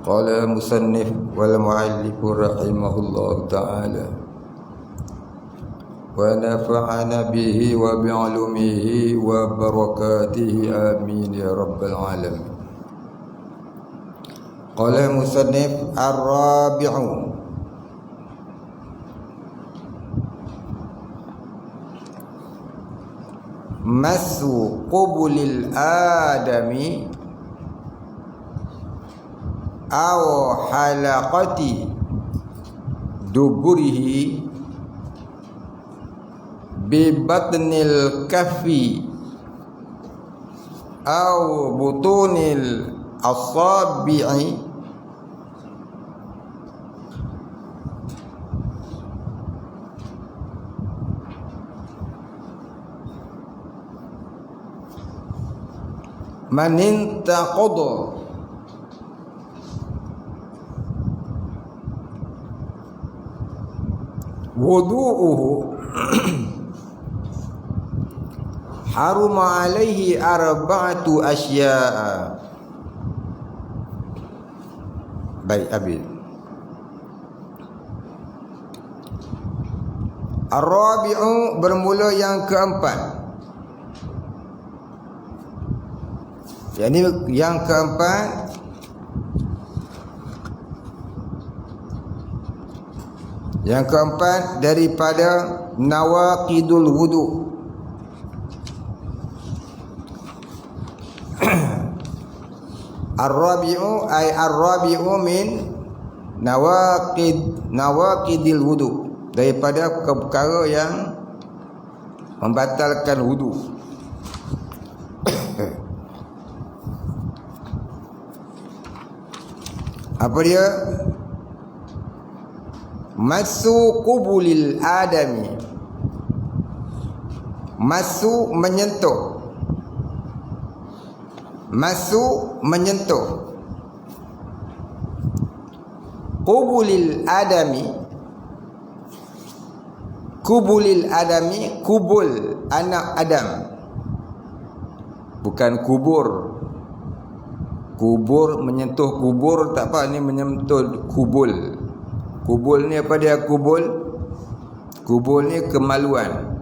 Qala musannif wal muallif rahimahullah ta'ala wa nafa'ana bihi wa bi'ulumihi wa barakatihi amin ya rabbal alamin. Qala musannif ar-rabi'u masu qubulil adami aw halaqati duburihi bi batnil kaffi aw butunil asabi'i man intaqada wudu'uhu haruma alaihi arba'atu asya'a. Baik, Abi. Ar-rabi'u bermula yang keempat. Yang keempat daripada nawaqidul wudu. Ar-rabi'u ay ar-rabi'u min nawaqidil wudu, daripada perkara yang membatalkan wudu. Apa dia? Masu qubulil adami. Masu menyentuh. Masu menyentuh. Qubulil adami. Qubulil adami, kubul anak Adam. Bukan kubur. Kubur, menyentuh kubur tak apa, ni menyentuh kubul. Kubul ni apa dia kubul? Kubul ni kemaluan.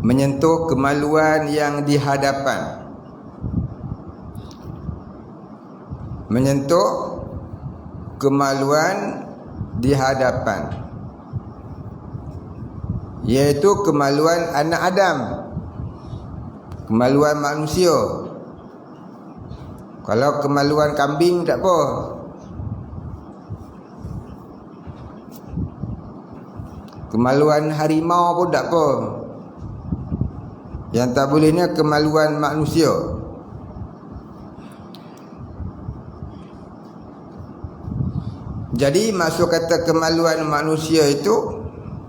Menyentuh kemaluan yang di hadapan. Menyentuh kemaluan di hadapan, iaitu kemaluan anak Adam, kemaluan manusia. Kalau kemaluan kambing tak apa. Kemaluan harimau pun tak apa. Yang tak boleh ni kemaluan manusia. Jadi maksud kata kemaluan manusia itu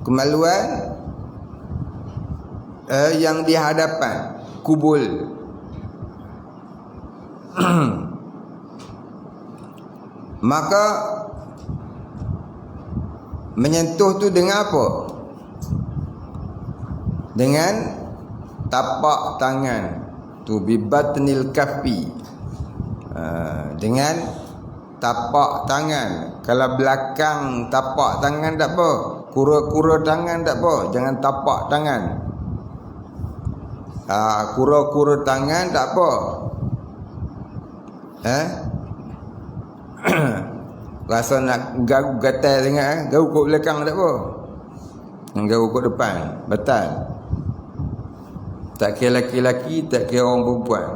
kemaluan yang di hadapan, kubul. Maka menyentuh tu dengan apa? Dengan tapak tangan tu, bibatnil kaffi. Dengan tapak tangan. Kalau belakang tapak tangan tak apa, kura-kura tangan tak apa, jangan tapak tangan. Kura-kura tangan tak apa. Rasa nak gaul gatal sangat, gaul kat belakang tak apa, gaul kat depan batal. Tak kira laki-laki, tak kira orang perempuan.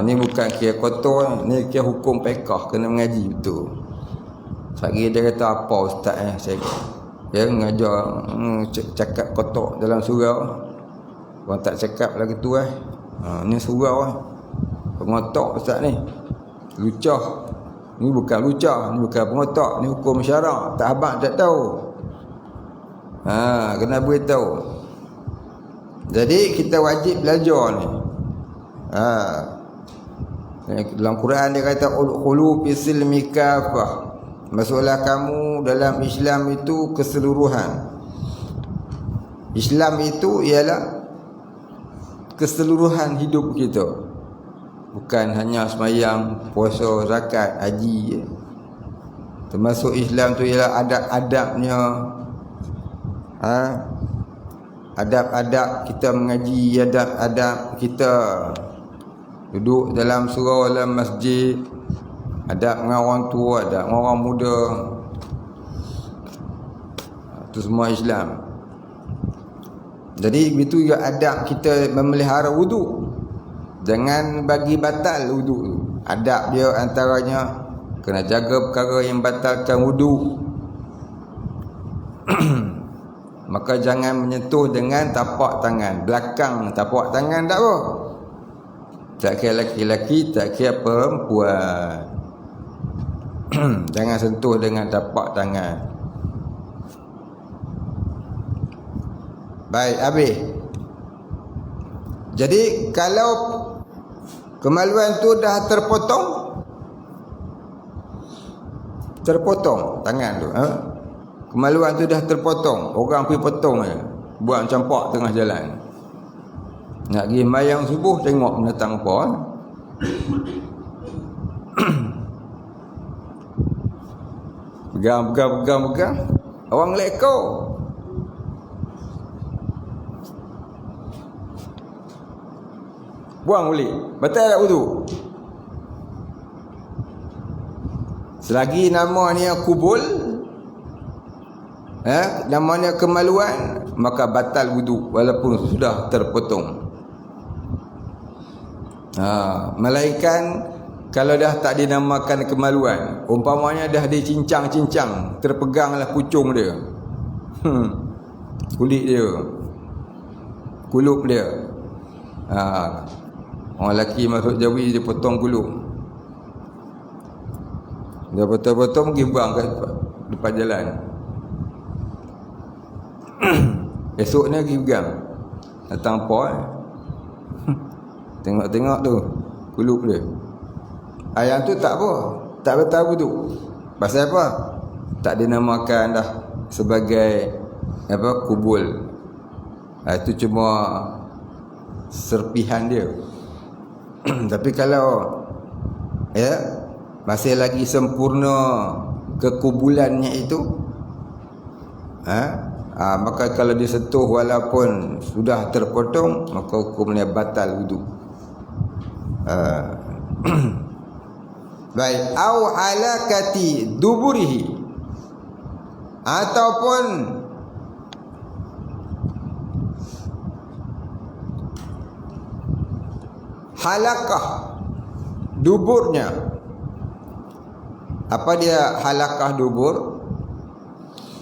Ni bukan kira kotor, ni kira hukum fiqh, kena mengaji betul. Sehari dia kata apa ustaz saya mengajar cakap kotor dalam surau. Orang tak cakap lagi tu ni surau pengotak ustaz ni. Lucah. Ni bukan lucah, ni bukan pengotak, ni hukum syarak. Tak abang tak tahu. Kena beritahu. Jadi kita wajib belajar ni. Dalam Quran dia kata udkhulu fi silmi kafah. Masuklah kamu dalam Islam itu keseluruhan. Islam itu ialah keseluruhan hidup kita. Bukan hanya sembahyang, puasa, zakat, haji je. Termasuk Islam tu ialah adab-adabnya. Adab-adab kita mengaji, adab-adab kita duduk dalam surau, dalam masjid, adab dengan orang tua, adab dengan orang muda. Itu semua Islam. Jadi begitu juga adab kita memelihara wudu. Jangan bagi batal wudu. Adab dia antaranya kena jaga perkara yang batalkan wudu. Maka jangan menyentuh dengan tapak tangan. Belakang tapak tangan tak apa. Tak kira lelaki-lelaki, tak kira perempuan. Jangan sentuh dengan tapak tangan. Baik, habis. Jadi kalau kemaluan tu dah terpotong tangan tu, kemaluan tu dah terpotong, orang pergi potong je, buat campak tengah jalan. Nak pergi sembahyang subuh, tengok mendatang apa. Pegang. Orang lekor. Buang balik. Batal tak wudu? Selagi namanya kubul, namanya kemaluan, maka batal wudu walaupun sudah terpotong. Melainkan kalau dah tak dinamakan kemaluan, umpamanya dah dicincang-cincang, terpeganglah pucung dia, kulit dia, kulup dia. Orang lelaki masuk Jawi, dia potong kulup, dia potong-potong pergi buang kat depan jalan. Esoknya pergi pegang, datang apa tengok-tengok tu kulup dia. Yang tu tak apa, tak batal wudu. Pasal apa? Tak dinamakan dah sebagai kubul. Itu cuma serpihan dia. Tapi kalau masih lagi sempurna kekubulannya itu, maka kalau disentuh walaupun sudah terpotong, maka hukumnya batal wudu. Baik, au halakati duburihi, ataupun halakah duburnya. Apa dia halakah dubur?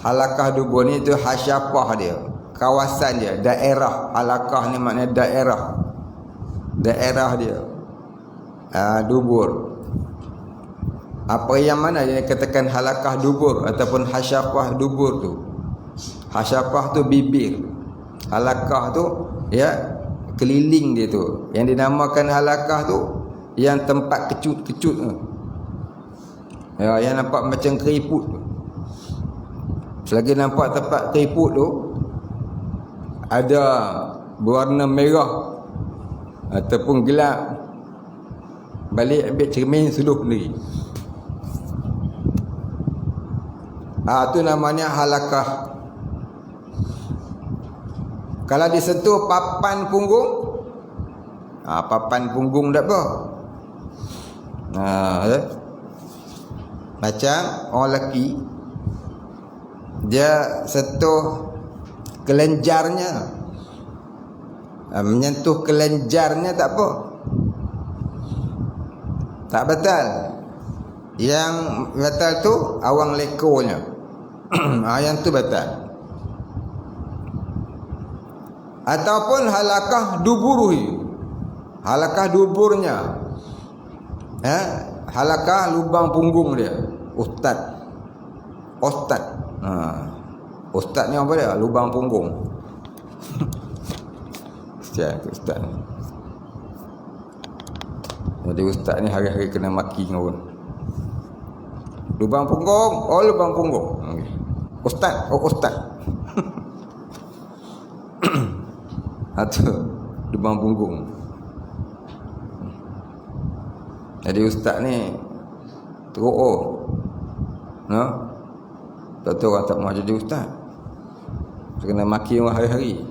Halakah dubur ni itu hasyafah dia, kawasan dia, daerah. Halakah ni maknanya daerah dia, dubur. Apa yang mana dia katakan halakah dubur ataupun hasyafah dubur tu? Hasyafah tu bibir, halakah tu keliling dia tu. Yang dinamakan halakah tu yang tempat kecut-kecut tu, yang nampak macam keriput tu. Selagi nampak tempat keriput tu ada berwarna merah ataupun gelap, balik ambil cermin, suluh sendiri. Itu namanya halakah. Kalau disentuh papan punggung, papan punggung tak apa. Macam orang lelaki, dia sentuh kelenjarnya, menyentuh kelenjarnya tak apa, tak batal. Yang batal tu awang lekornya. Yang tu batal. Ataupun halakah duburuhi, halakah duburnya, halakah lubang punggung dia. Ustaz ni apa dia? Lubang punggung. Ustaz ni. Jadi ustaz ni hari-hari kena maki dengan orang. Lubang punggung, lubang punggung. Ustaz, ustaz. Atau lubang punggung. Jadi ustaz ni teruk no? Tak tahu orang tak mahu jadi ustaz. Kena maki orang hari-hari.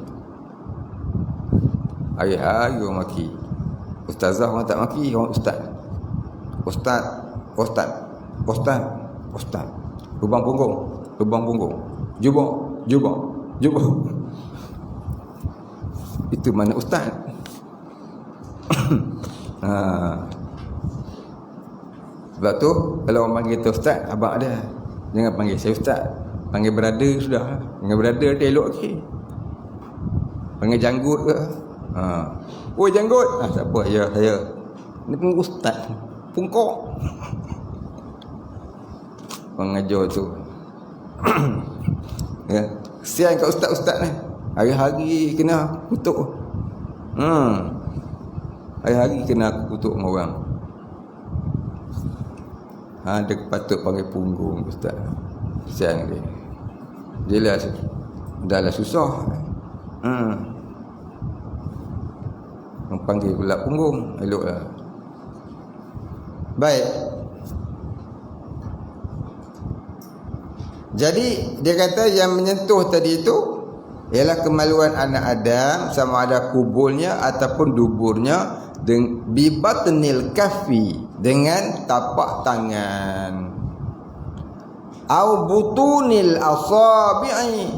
Hari-hari orang maki. Ustazah orang tak maki, orang ustaz. Ustaz, ustaz, ustaz, ustaz. Lubang punggung, lubang punggung. Jubah, jubah, jubah. Itu mana ustaz? Sebab tu kalau orang panggil tu ustaz, abang dia. Jangan panggil saya ustaz. Panggil brother sudah. Panggil brother dia elok lagi. Panggil janggut ke? Oh janggut. Tak apa, ya saya. Ni pun ustaz. Pungkok. Pengajar tu. Ya. Kesian kat ustaz-ustaz ni. Hari-hari kena kutuk. Hari-hari kena aku kutuk dengan orang. Dia patut panggil punggung ustaz. Kesian dia. Dia dah susah. Panggil pula punggung. Eloklah. Baik. Jadi dia kata yang menyentuh tadi itu ialah kemaluan anak Adam, sama ada kubulnya ataupun duburnya, bibatnil kafi, dengan tapak tangan, au butunil asabi'i,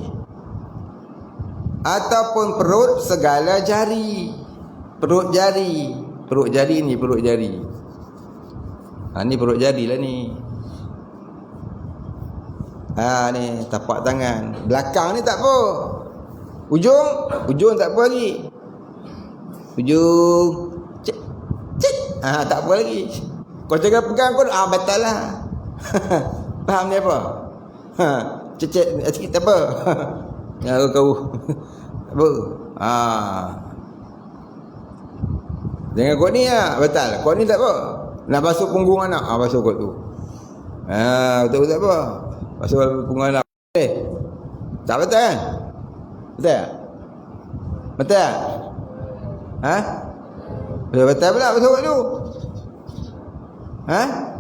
ataupun perut segala jari. Perut jari. Perut jari ni perut jari. Ni perut jari lah ni. Ni tapak tangan. Belakang ni tak apa. Ujung tak apa lagi. Ujung cik, cik. Tak apa lagi. Kau jangan pegang pun batal lah. Faham ni apa? Cecek sikit tak apa. Kau apa? Jangan kau ni batal. Kau ni tak apa. Nak basuh punggung anak, basuh kau tu. Betul tak apa. Basuh punggung anak. Tak betul kan? Betul tak? Betul tak? Betul pula basuh kau tu.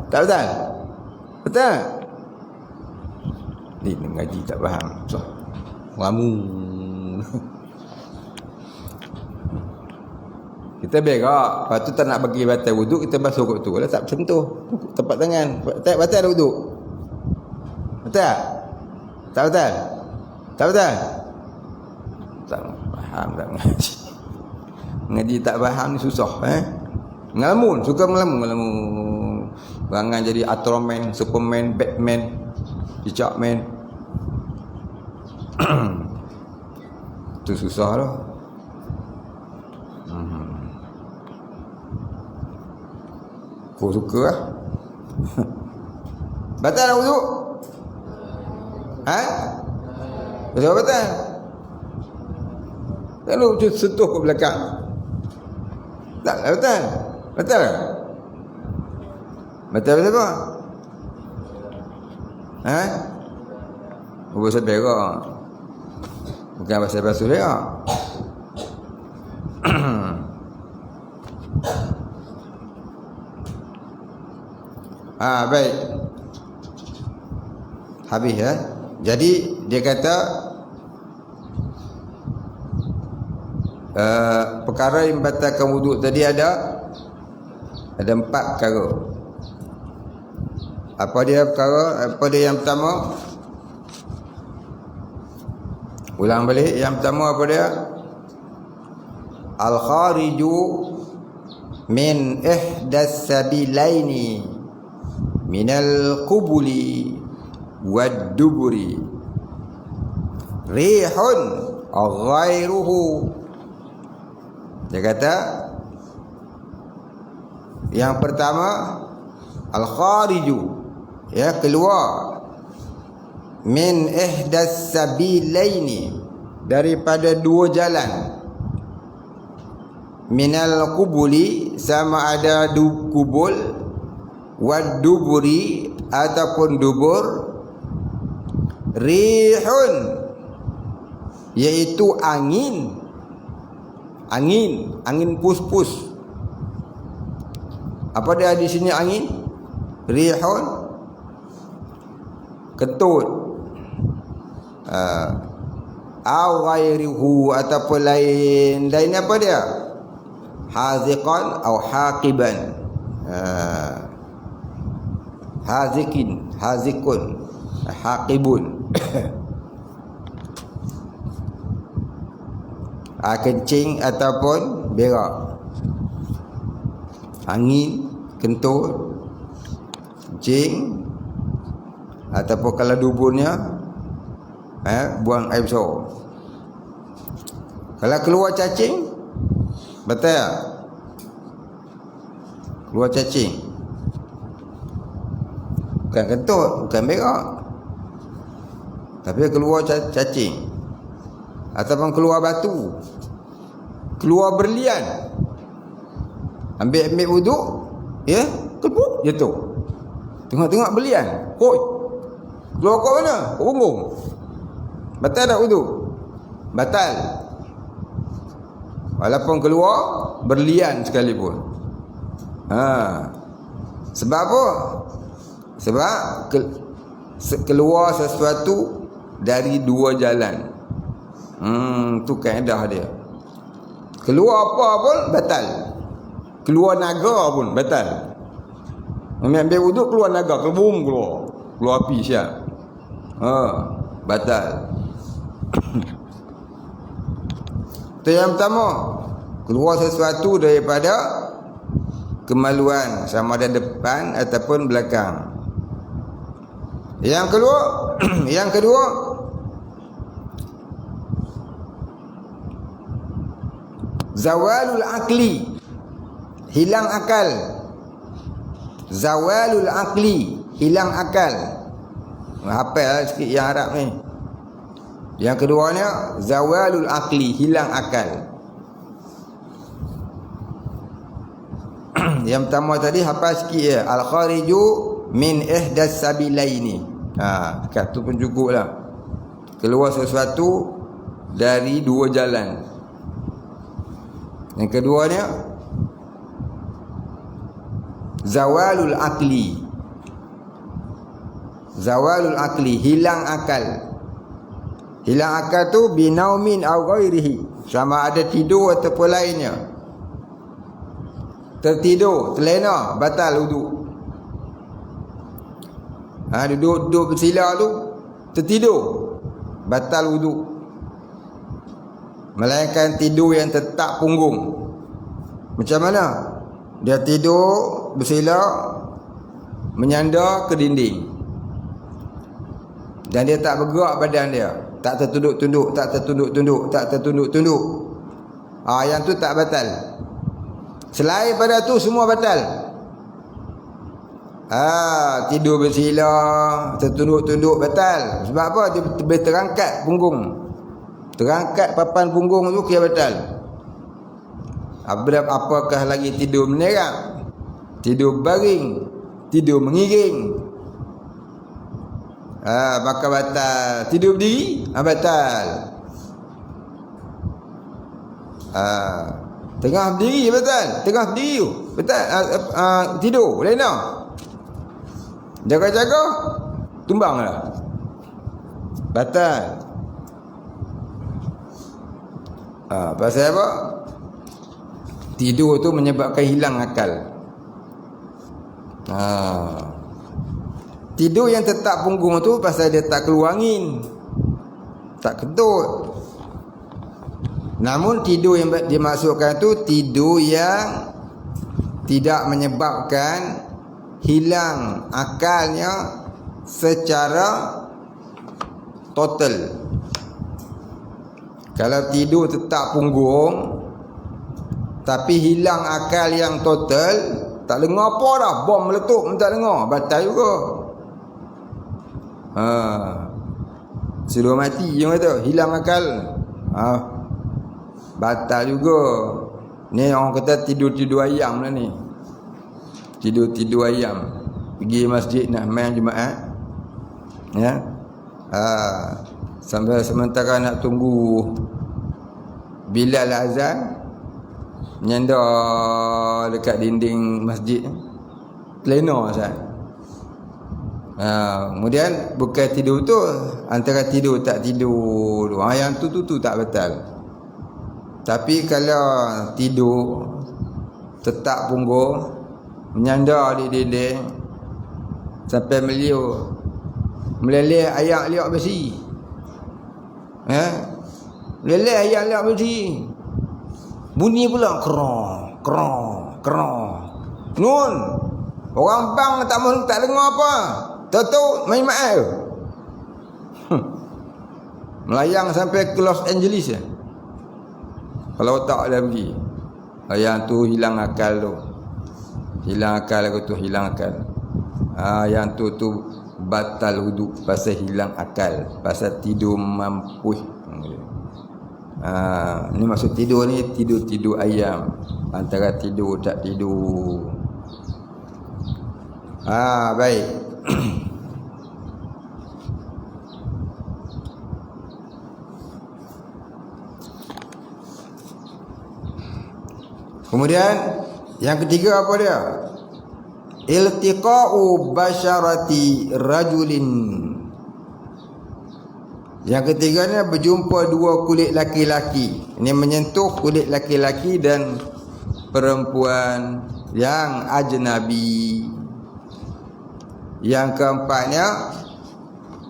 Tak betul? Betul? Ni ngaji tak faham. Ramu. Kita berak, lepas tu tak nak bagi batal wuduk, kita basuh kot tu. Kalau tak sentuh tempat tangan, tak batal wuduk. Betul? Tak betul? Tak betul? Tak faham tak ngaji. Ngaji tak faham ni susah ngelamun, suka ngelamun. Berangan jadi Ultraman, Superman, Batman, Cicak Man. Tu susah lah. Kau suka lah. Batal lah wuduk? Betul batal? Lalu sentuh ke belakang. Tak lah betul. Betul lah. Betul apa? Pasal berak. Bukan pasal basuh berak. Baik. Habis ya. Jadi dia kata perkara yang membatalkan wuduk tadi ada 4 perkara. Apa dia perkara? Apa dia yang pertama? Ulang balik. Yang pertama apa dia? Al-khariju min ihdas sabilaini minal qubuli wad duburi rihun ghairuhu. Dia kata yang pertama al-khariju, ya, keluar, min ihdas sabilaini, daripada 2 jalan, minal qubuli, sama ada kubul, wad duburi, ataupun dubur, rihun, iaitu angin pus-pus. Apa dia di sini angin? Rihun kentut. Au ghairihu ataupun lain apa dia? Haziqan atau haqiban. Hazikun, haqibun. Kencing ataupun berak. Angin, kentut, kencing, ataupun kalau duburnya buang air besar. Kalau keluar cacing, betul tak? Keluar cacing, bukan kentut, bukan berak, tapi keluar cacing. Ataupun keluar batu, keluar berlian, ambil wuduk, ya, kepuk jatuh. Tengok berlian, koi keluar kat mana? Kat punggung. Batal tak wuduk? Batal. Walaupun keluar berlian sekalipun. Sebab apa? Sebab keluar sesuatu dari dua jalan. Tu kaedah dia. Keluar apa pun batal. Keluar naga pun batal. Ambil wuduk keluar naga, keluar api siap. Batal. Itu yang pertama, keluar sesuatu daripada kemaluan, sama ada depan ataupun belakang. Yang kedua, zawalul akli, hilang akal. Zawalul akli, hilang akal. Hafal sikit yang Arab ni. Yang keduanya, zawalul akli, hilang akal. Yang pertama tadi hafal sikit ya, al-khariju min ihdas sabilaini. Kat tu pun cukup lah. Keluar sesuatu dari dua jalan. Yang keduanya, zawalul akli. Zawalul akli, hilang akal. Hilang akal tu binaumin au ghairihi, sama ada tidur ataupun lainnya. Tertidur, terlena, batal wuduk. Duduk bersila tu, tertidur, batal wuduk. Melainkan tidur yang tetap punggung. Macam mana? Dia tidur bersila, menyandar ke dinding, dan dia tak bergerak badan dia, tak tertunduk-tunduk, tak tertunduk-tunduk, tak tertunduk-tunduk. Yang tu tak batal. Selain pada tu semua batal. Tidur bersila, tertunduk-tunduk, batal. Sebab apa? Dia terangkat punggung, terangkat papan punggung tu kira batal. Apakah lagi tidur menerang, tidur baring, tidur mengiring, maka batal. Tidur berdiri, batal. Tengah berdiri batal. Tengah berdiri batal. Tidur lena, jaga-jaga, tumbanglah, batal. Pasal apa? Tidur tu menyebabkan hilang akal. Tidur yang tetap punggung tu pasal dia tak keluar angin, tak kentut. Namun tidur yang dimaksudkan tu tidur yang tidak menyebabkan hilang akalnya secara total. Kalau tidur tetap punggung tapi hilang akal yang total, tak dengar apa dah, bom meletup tak dengar, batal juga. Sudah mati je kata, hilang akal, batal juga. Ni orang kata tidur-tidur ayam lah ni. Tidur-tidur ayam. Pergi masjid nak main Jumaat, ya, sampai sementara nak tunggu Bilal azan, nyandar dekat dinding masjid. Telena Ustaz. Kemudian bukan tidur tu, antara tidur tak tidur tu, yang tu tak betul. Tapi kalau tidur tetap punggung, menyandar di dinding sampai meliuk, meleleh ayak liak besi, meleleh ayak liak besi, bunyi pula kerong kerong kerong. Nun orang bang tak dengar apa, tahu main main melayang sampai ke Los Angeles kalau tak ada pergi. Yang tu hilang akal tu, hilang akal aku tu, hilang akal. Yang tu batal wuduk pasal hilang akal, pasal tidur mampu. Ni maksud tidur ni tidur ayam, antara tidur tak tidur. Baik. Kemudian yang ketiga apa dia? Iltiqa'u basyarati rajulin. Yang ketiganya berjumpa dua kulit laki-laki. Ini menyentuh kulit laki-laki dan perempuan yang ajnabi. Yang keempatnya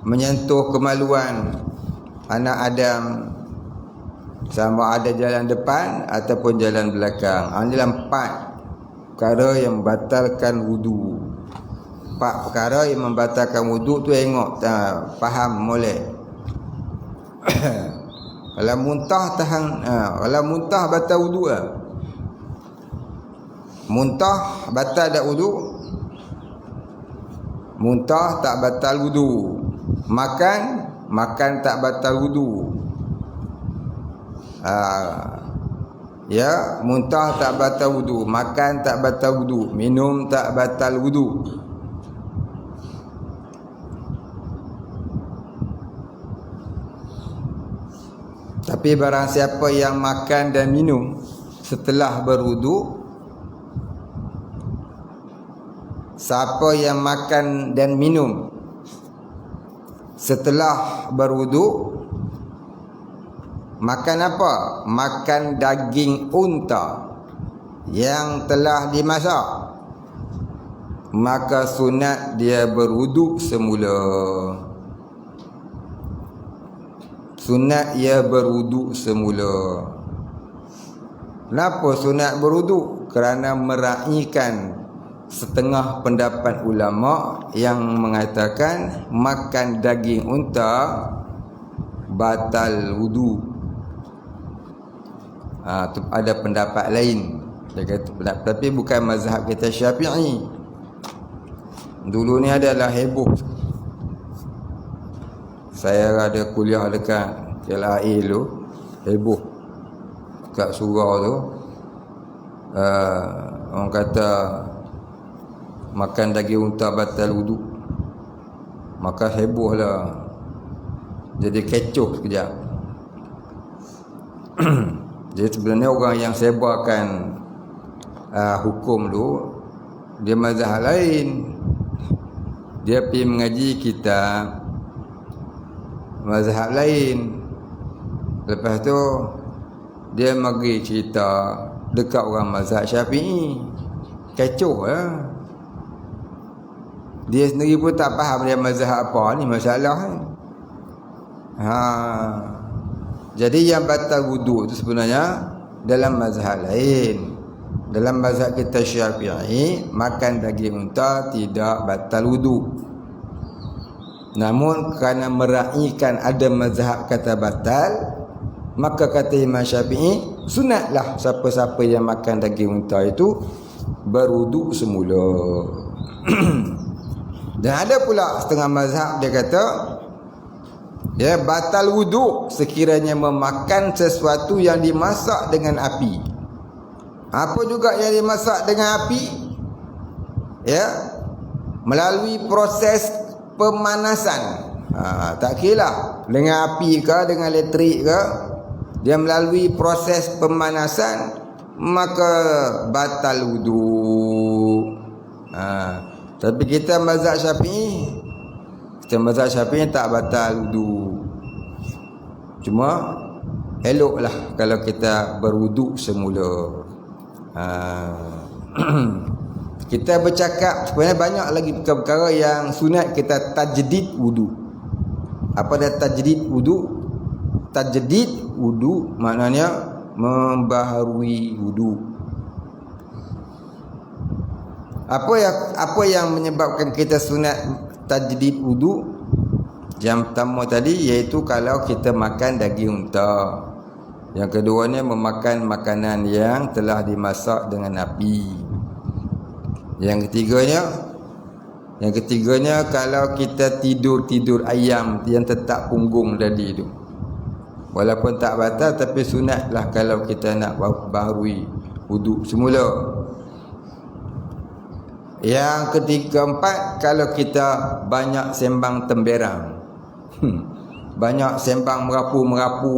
menyentuh kemaluan anak Adam, sama ada jalan depan ataupun jalan belakang. Inilah 4 perkara yang membatalkan wudu. 4 perkara yang membatalkan wudu tu tengok, faham molek. Kalau muntah kalau muntah batal wudu lah. Muntah batal tak wudu? Muntah tak batal wudu. Makan tak batal wudu. Muntah tak batal wudu, makan tak batal wudu, minum tak batal wudu. Tapi barang siapa yang makan dan minum setelah berwudu, siapa yang makan dan minum setelah berwudu, makan apa? Makan daging unta yang telah dimasak, maka sunat dia berwuduk semula. Sunat ia berwuduk semula. Kenapa sunat berwuduk? Kerana meraihkan setengah pendapat ulama yang mengatakan makan daging unta batal wudu. Ada pendapat lain, dia kata, tapi bukan mazhab kita Syafi'i. Dulu ni adalah heboh. Saya ada kuliah dekat KLAI tu, heboh kat surau tu. Orang kata makan daging unta batal wudu, maka heboh lah, jadi kecoh sekejap. Jadi sebenarnya orang yang sebarkan hukum tu, dia mazhab lain. Dia pergi mengaji kitab mazhab lain. Lepas tu dia mari cerita dekat orang mazhab Syafi'i. Kecoh lah. Dia sendiri pun tak faham dia mazhab apa ni, masalah ni. Jadi yang batal wudu tu sebenarnya dalam mazhab lain. Dalam mazhab kita Syafi'i, makan daging unta tidak batal wudu. Namun kerana meraihkan ada mazhab kata batal, maka kata Imam Syafi'i, sunatlah siapa-siapa yang makan daging unta itu berwuduk semula. Dan ada pula setengah mazhab dia kata, batal wuduk sekiranya memakan sesuatu yang dimasak dengan api. Apa juga yang dimasak dengan api? Melalui proses pemanasan. Tak kira dengan api ke dengan elektrik ke, dia melalui proses pemanasan, maka batal wuduk. Tapi kita mazhab Syafi'i, tak batal wudu. Cuma eloklah kalau kita berwuduk semula. Kita bercakap sebenarnya banyak lagi perkara-perkara yang sunat kita tajdid wudu. Apa dia tajdid wudu? Tajdid wudu maknanya membaharui wudu. Apa yang menyebabkan kita sunat tajdid wudu? Yang pertama tadi iaitu kalau kita makan daging unta. Yang keduanya memakan makanan yang telah dimasak dengan api. Yang ketiganya kalau kita tidur ayam yang tetap punggung tadi tu. Walaupun tak batal tapi sunatlah kalau kita nak baharui wudu semula. Yang keempat, kalau kita banyak sembang temberang. Banyak sembang merapu-merapu.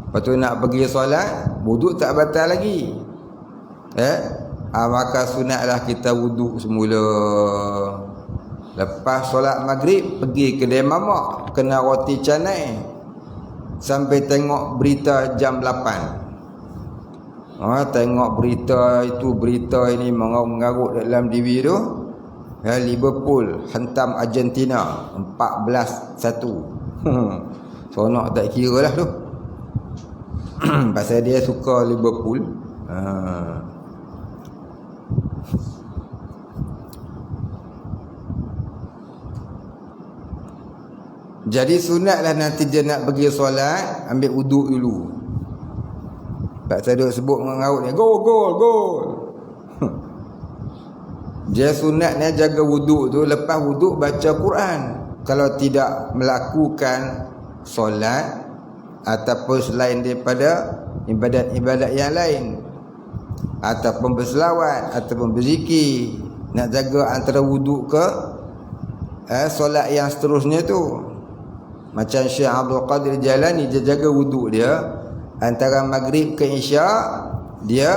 Lepas tu nak pergi solat, wudu tak batal lagi. Maka sunatlah kita wudu semula. Lepas solat maghrib, pergi kedai mamak, kena roti canai. Sampai tengok berita jam 8. Tengok berita ini mengarut dalam TV tu. Liverpool hantam Argentina 14-1. Sonok tak kira lah tu. Pasal dia suka Liverpool. Jadi sunatlah nanti dia nak pergi solat, ambil wuduk dulu. Tak saya duk sebut mengarut ni, gol. Dia sunatnya jaga wuduk tu, lepas wuduk baca Quran. Kalau tidak melakukan solat ataupun selain daripada ibadat-ibadat yang lain, ataupun berselawat ataupun berzikir, nak jaga antara wuduk ke solat yang seterusnya tu. Macam Syekh Abdul Qadir Jalani, dia jaga wuduk dia antara maghrib ke isyak, dia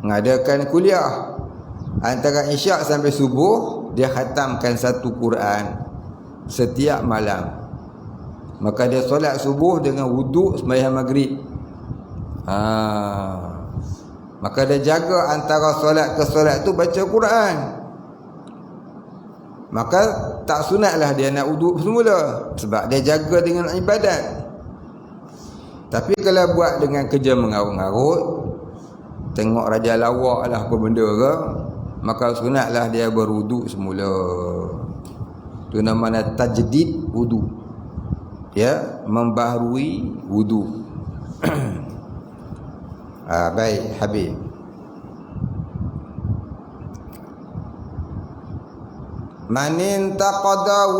mengadakan kuliah. Antara isyak sampai subuh, dia khatamkan satu Quran setiap malam. Maka dia solat subuh dengan wuduk sembahyang maghrib. Maka dia jaga antara solat ke solat tu baca Quran. Maka tak sunatlah dia nak wuduk semula, sebab dia jaga dengan ibadat. Tapi kalau buat dengan kerja mengarut-ngarut, tengok raja lawak lah apa benda ke, maka sunatlah dia berwuduk semula. Itu namanya tajdid wudu. Ya, membaharui wudu. Baik, Habib. Manin taqada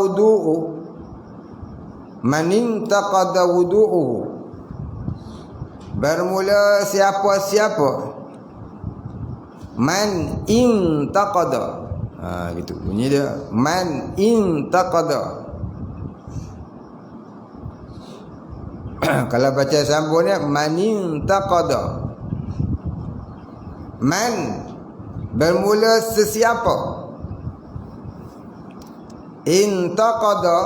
wudu'u. Bermula siapa-siapa. Man intaqada. Gitu bunyi dia. Man intaqada. Kalau baca sambungnya man intaqada. Man bermula sesiapa. Intaqada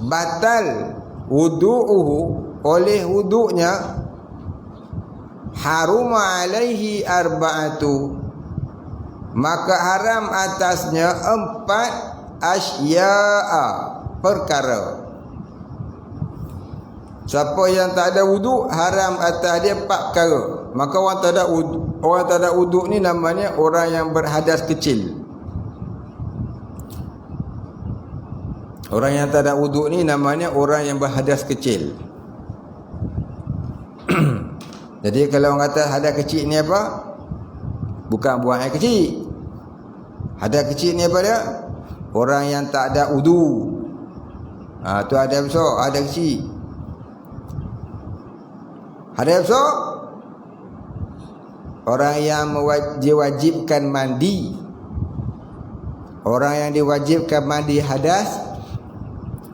batal wudu'uhu, oleh wuduknya, haruma alaihi arba'atu, maka haram atasnya 4 asya'a, perkara. Siapa yang tak ada wuduk, haram atas dia 4 perkara. Maka orang tak ada wuduk ni namanya orang yang berhadas kecil. Orang yang tak ada wuduk ni namanya orang yang berhadas kecil. Jadi kalau orang kata hadas kecil ni apa? Bukan buang air kecil. Hadas kecil ni apa dia? Orang yang tak ada wudu. Tu hadas besar, hadas kecil. Hadas besar, orang yang diwajibkan mandi. Orang yang diwajibkan mandi hadas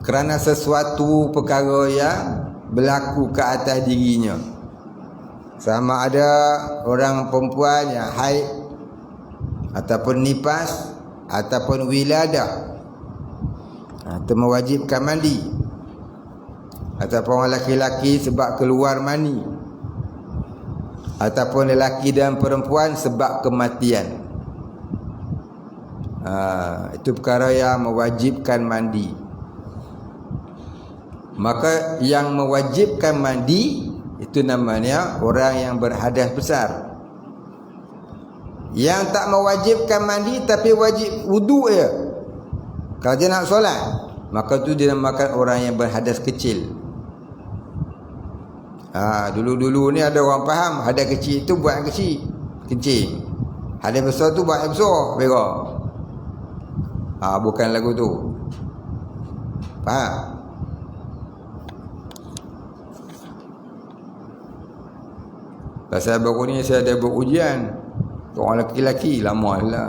kerana sesuatu perkara yang berlaku ke atas dirinya. Sama ada orang perempuan yang haid ataupun nifas, ataupun wiladah, itu mewajibkan mandi. Ataupun orang lelaki sebab keluar mani, ataupun lelaki dan perempuan sebab kematian. Itu perkara yang mewajibkan mandi. Maka yang mewajibkan mandi itu namanya orang yang berhadas besar. Yang tak mewajibkan mandi tapi wajib wudu je, kalau dia nak solat, maka tu dinamakan orang yang berhadas kecil. Dulu-dulu ni ada orang faham hadas kecil tu buat yang kecil, kencing. Hadas besar tu buat yang besar, berak. Bukan lagu tu. Faham? Pasal baru ni saya ada buat ujian orang lelaki-lelaki, lama lah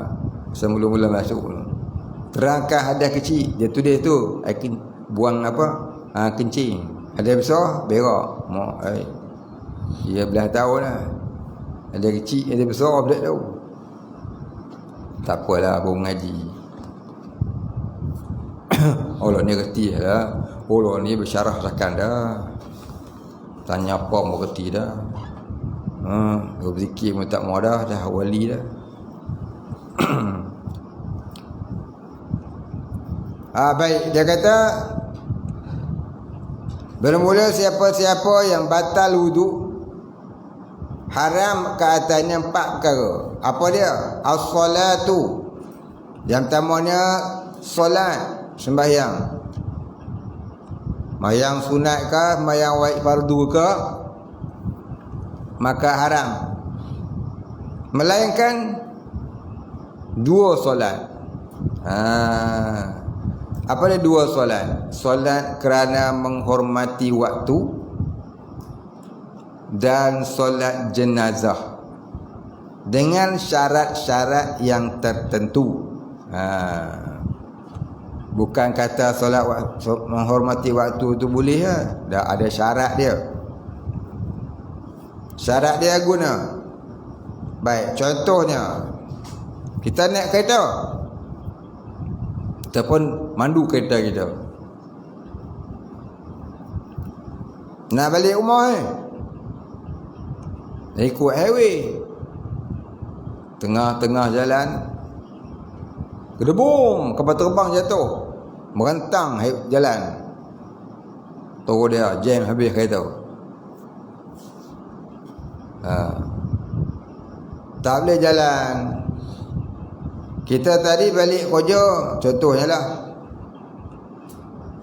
saya mula-mula masuk. Terangkan hadas kecil, dia tulis tu buang apa, kencing. Hadas besar berak. Dia belah tahu lah. Hadas kecil, hadas besar belah tahu. Tak apalah, baru mengaji. Allah ni reti lah. Allah ni bersyarah rakan dah. Tanya apa mau reti dah. Berzikir pun tak mau dah wali dah. Baik, dia kata bermula siapa-siapa yang batal wudu, haram ke atasnya 4 perkara. Apa dia? As-salatu. Yang pertamanya solat, sembahyang. Sembahyang sunat ke, sembahyang wajib fardu ke, maka haram. Melainkan 2 solat. Apa dia 2 solat? Solat kerana menghormati waktu dan solat jenazah dengan syarat-syarat yang tertentu. Bukan kata solat menghormati waktu tu boleh ya. Dah ada syarat dia. Syarat dia guna. Baik, contohnya kita naik kereta, kita pun mandu kereta kita, nak balik rumah ikut highway, tengah-tengah jalan gedebung, kapal terbang jatuh, merentang jalan, terus dia jam habis kereta. Tak boleh jalan. Kita tadi balik kerja, contohnya lah,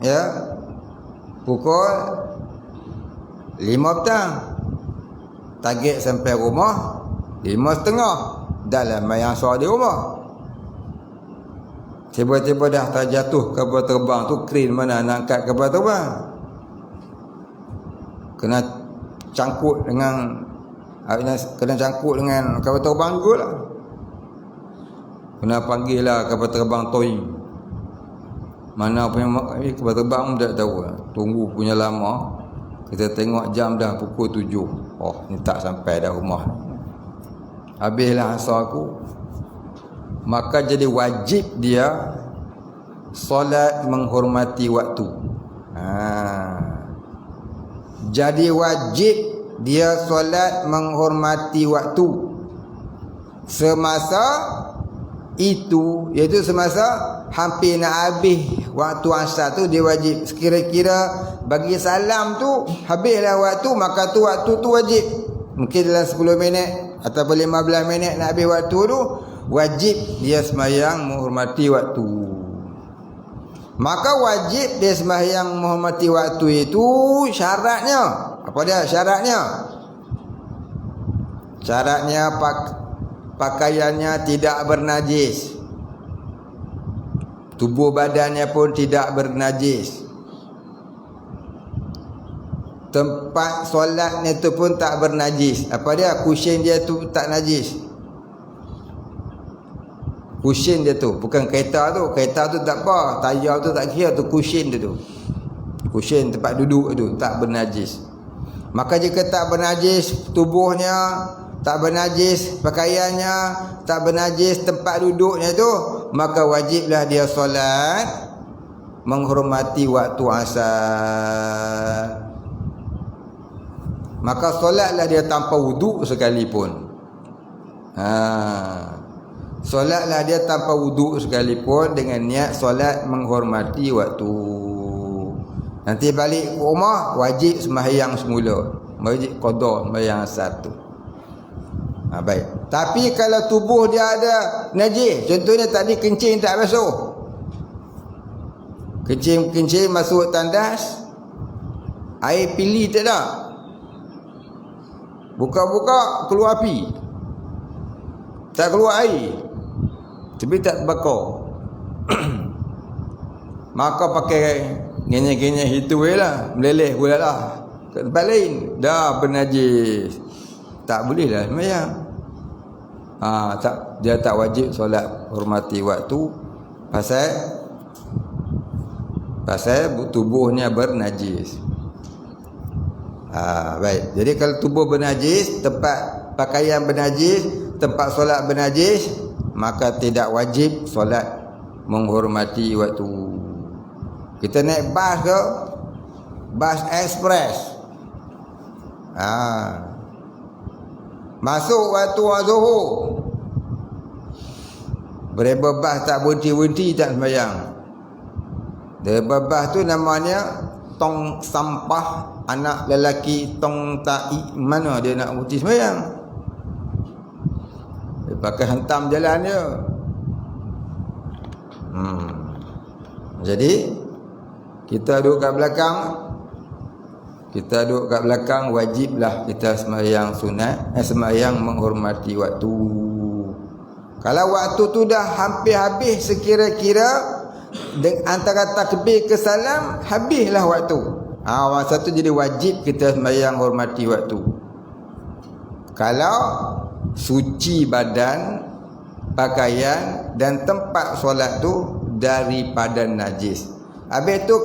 ya, pukul 5 petang, target sampai rumah 5:30, dalam mayang soal di rumah. Tiba-tiba dah terjatuh kapal terbang tu, kren mana nak angkat kapal terbang, kena cangkut dengan kapal terbang juga lah. Kena panggil lah kapal terbang towing. Mana punya kapal terbang tak tahu lah. Tunggu punya lama. Kita tengok jam dah pukul 7. Oh, ni tak sampai dah rumah. Habislah asar aku. Maka jadi wajib dia solat menghormati waktu. Jadi wajib dia solat menghormati waktu semasa itu, iaitu semasa hampir nak habis waktu asar tu, dia wajib. Sekira-kira bagi salam tu habislah waktu, maka tu waktu tu wajib. Mungkin dalam 10 minit ataupun 15 minit nak habis waktu tu, wajib dia sembahyang menghormati waktu. Maka wajib dia sembahyang menghormati waktu itu syaratnya. Apa dia syaratnya? Syaratnya pakaiannya tidak bernajis, tubuh badannya pun tidak bernajis, tempat solatnya tu pun tak bernajis. Apa dia? Kushin dia tu tak najis. Kushin dia tu, bukan kereta tu. Kereta tu tak apa, tayar tu tak kira, tu kushin dia tu. Kushin tempat duduk tu tak bernajis. Maka jika tak bernajis tubuhnya, tak bernajis pakaiannya, tak bernajis tempat duduknya tu, maka wajiblah dia solat menghormati waktu asar. Maka solatlah dia tanpa wuduk sekalipun. Solatlah dia tanpa wuduk sekalipun dengan niat solat menghormati waktu. Nanti balik rumah wajib sembahyang semula, wajib qada sembahyang asar tu. Baik. Tapi kalau tubuh dia ada najis, contohnya tadi kencing tak basuh, kencing masuk tandas, air pilih tak ada, buka-buka keluar api, tak keluar air, tapi tak terbakar. Maka pakai genyek-genyek itu lah, meleleh pula lah ke tempat lain, dah bernajis, tak boleh lah sembahyang. Dia tak wajib solat hormati waktu pasal tubuhnya bernajis. Baik. Jadi kalau tubuh bernajis, tempat pakaian bernajis, tempat solat bernajis, maka tidak wajib solat menghormati waktu. Kita naik bas ke, bas ekspres, masuk waktu zuhur, berapa bas tak berhenti-berhenti tak sembahyang. Berapa bas tu namanya tong sampah anak lelaki tong tai, mana dia nak berhenti sembahyang. Dia pakai hentam jalan dia. Jadi kita duduk kat belakang, wajiblah kita sembahyang sunat, sembahyang menghormati waktu. Kalau waktu tu dah hampir habis, sekira-kira antara takbir ke salam, habislah waktu. Masa tu jadi wajib kita sembahyang hormati waktu. Kalau suci badan, pakaian dan tempat solat tu daripada najis. Habis tu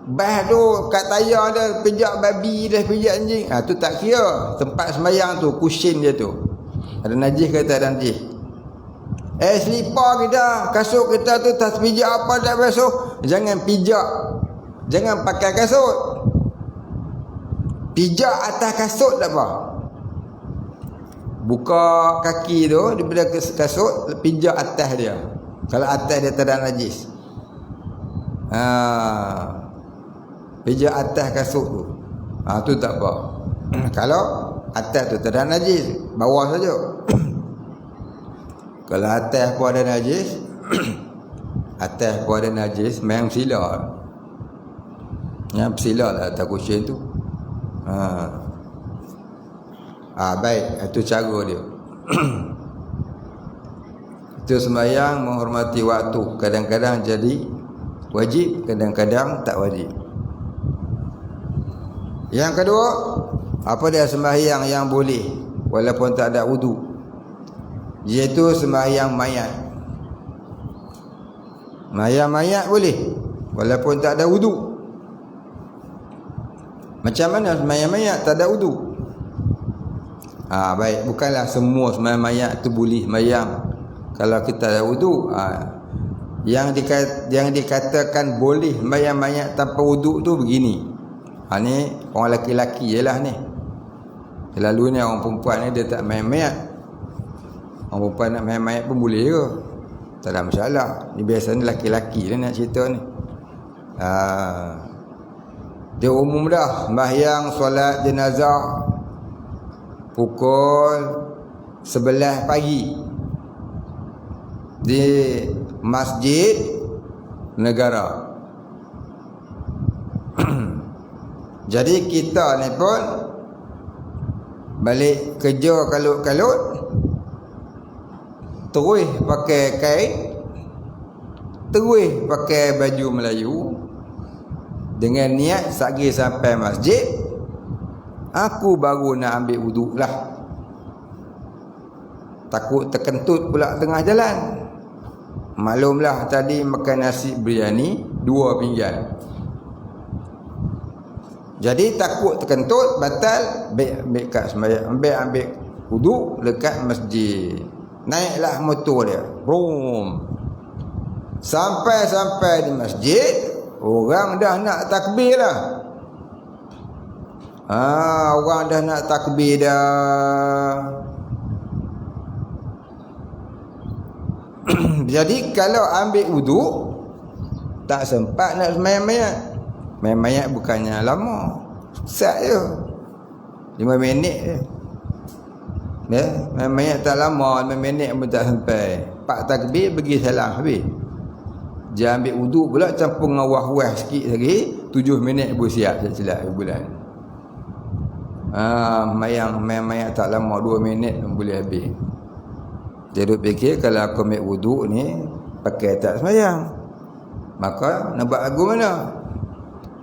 bas tu kat tayar dia pijak babi, dia pijak anjing, tu tak kira. Tempat sembahyang tu, kusin dia tu ada najis ke tak ada najis. Selipar kita, kasut kita tu tak pijak apa tak basuh, jangan pijak, jangan pakai kasut. Pijak atas kasut tak apa, buka kaki tu daripada kasut, pijak atas dia. Kalau atas dia tak ada najis, pijak atas kasut tu, tu tak apa. Kalau atas tu tak ada najis, bawah saja. Kalau atas pun ada najis, atas pun ada najis, memang sila. Yang sila lah atas kucing tu. Baik, itu cara dia. Itu sembahyang menghormati waktu. Kadang-kadang jadi wajib, kadang-kadang tak wajib. Yang kedua, apa dia sembahyang yang boleh walaupun tak ada wudu, iaitu sembahyang mayat. Sembahyang mayat boleh walaupun tak ada wudu. Macam mana sembahyang mayat tak ada wudu? Baik, bukanlah semua sembahyang mayat tu boleh sembahyang kalau kita ada wudu. Yang dikatakan boleh sembahyang mayat tanpa wudu tu begini. Ni orang lelaki-lelaki je lah ni. Selalunya orang perempuan ni dia tak main mayat. Orang perempuan nak main mayat pun boleh ke, tak ada masalah. Ni biasanya lelaki-lelaki lah nak cerita ni. Dia umum dah sembahyang solat jenazah pukul 11 pagi di masjid negara. Jadi kita ni pun balik kerja kalut-kalut, terus pakai kain, terus pakai baju Melayu dengan niat sagi sampai masjid, aku baru nak ambil wuduk lah. Takut terkentut pula tengah jalan. Maklumlah tadi makan nasi biryani 2 pinggan. Jadi takut terkentut, batal, ambil kat sembahyang, ambil wuduk dekat masjid. Naiklah motor dia, brum, Sampai di masjid, orang dah nak takbir dah. Orang dah nak takbir dah. Jadi kalau ambil wuduk, tak sempat nak sembahyang mayat. Sembahyang mayat bukannya lama, sat je 5 minit je. Ya, sembahyang mayat tak lama, 5 minit pun tak sampai. Pak takbir pergi salam habis. Dia ambil wuduk pula campur dengan wah-wah sikit lagi, 7 minit pun siap silap bulan. Sembahyang mayat tak lama, 2 minit pun boleh habis. Dia duk fikir kalau aku ambil wuduk ni pakai tak sembahyang, maka nak buat lagu mana?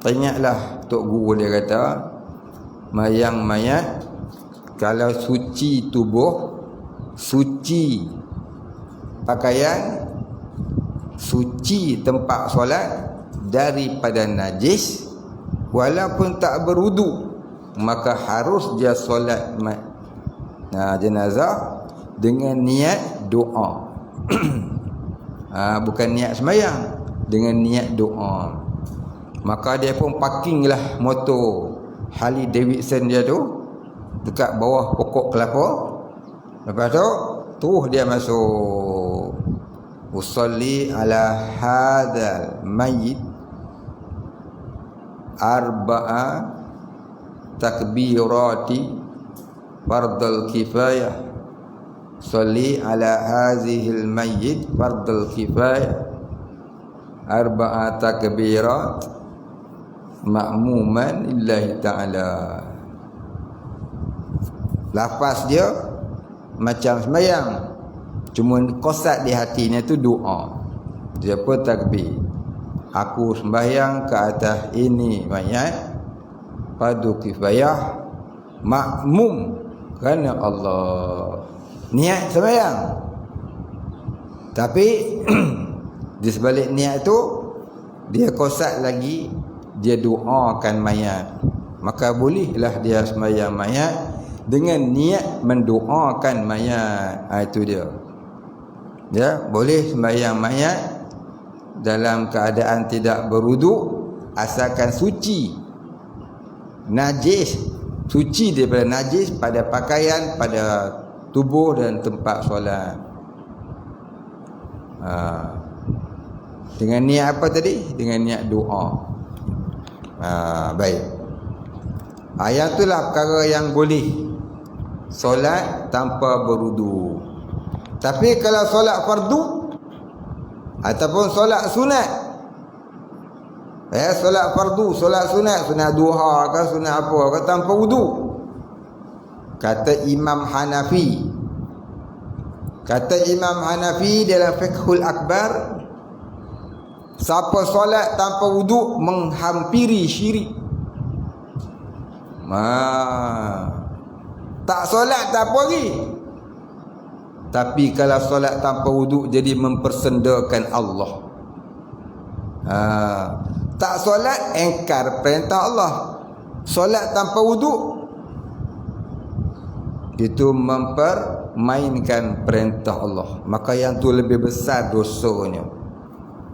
Teringatlah Tok Guru dia kata, sembahyang mayat kalau suci tubuh, suci pakaian, suci tempat solat daripada najis, walaupun tak berwuduk, maka harus dia solat jenazah dengan niat doa. Bukan niat sembahyang, dengan niat doa. Maka dia pun parking lah motor Harley Davidson dia tu dekat bawah pokok kelapa. Lepas tu terus dia masuk, usalli ala hadzal mayyit arba'a takbirati fardal kifayah. Salli ala hazihil mayyit fardal kifayah arba'a takbirat ma'muman lillahi ta'ala. Lafaz dia macam sembahyang, cuma kosat di hatinya tu doa. Dia pun takbir, aku sembahyang ke atas ini mayat fardu kifayah makmum kerana Allah. Niat sembahyang, tapi di sebalik niat tu dia kosat lagi, dia doakan mayat. Maka bolehlah dia sembahyang mayat dengan niat mendoakan mayat. Itu dia. Ya, boleh sembahyang mayat dalam keadaan tidak berwuduk asalkan suci. Najis, suci daripada najis pada pakaian, pada tubuh dan tempat solat. Dengan niat apa tadi? Dengan niat doa. Baik. Yang itulah perkara yang boleh solat tanpa berwudu. Tapi kalau solat fardu ataupun solat sunat, solat fardu, solat sunat, sunat duha ke sunat apa ke tanpa wudu, kata Imam Hanafi dalam Fiqhul Akbar, siapa solat tanpa wudu menghampiri syirik. Tak solat tak apa lagi, tapi kalau solat tanpa wudu jadi mempersendakan Allah. Tak solat engkar perintah Allah. Solat tanpa wudu itu mempermainkan perintah Allah. Maka yang tu lebih besar dosanya.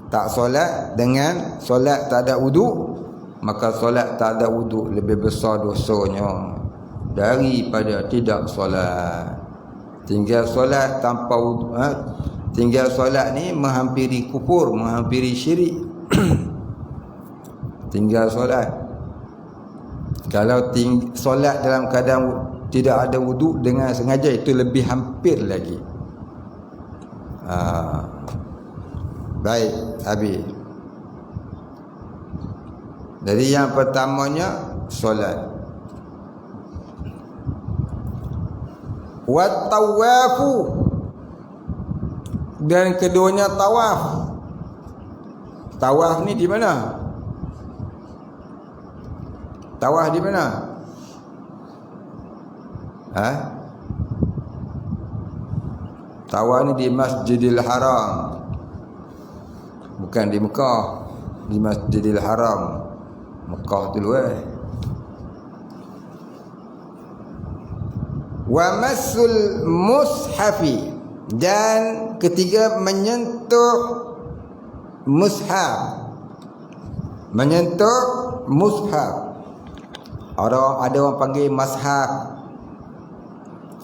Tak solat dengan solat tak ada wudu, maka solat tak ada wudu lebih besar dosanya daripada tidak solat. Tinggal solat tanpa wudu, tinggal solat ni menghampiri kufur, menghampiri syirik. Tinggal solat. Kalau solat dalam keadaan tidak ada wudu dengan sengaja, itu lebih hampir lagi. Baik, habis. Jadi yang pertamanya solat. Wa tawafu, dan keduanya tawaf. Tawaf ni di mana? Tawaf di mana? Tawaf ni di Masjidil Haram, bukan di Mekah. Di Masjidil Haram. Mekah tu luar. Wa masul mushafi, dan ketiga menyentuh mushaf. Menyentuh mushaf. Ada orang panggil mashaf.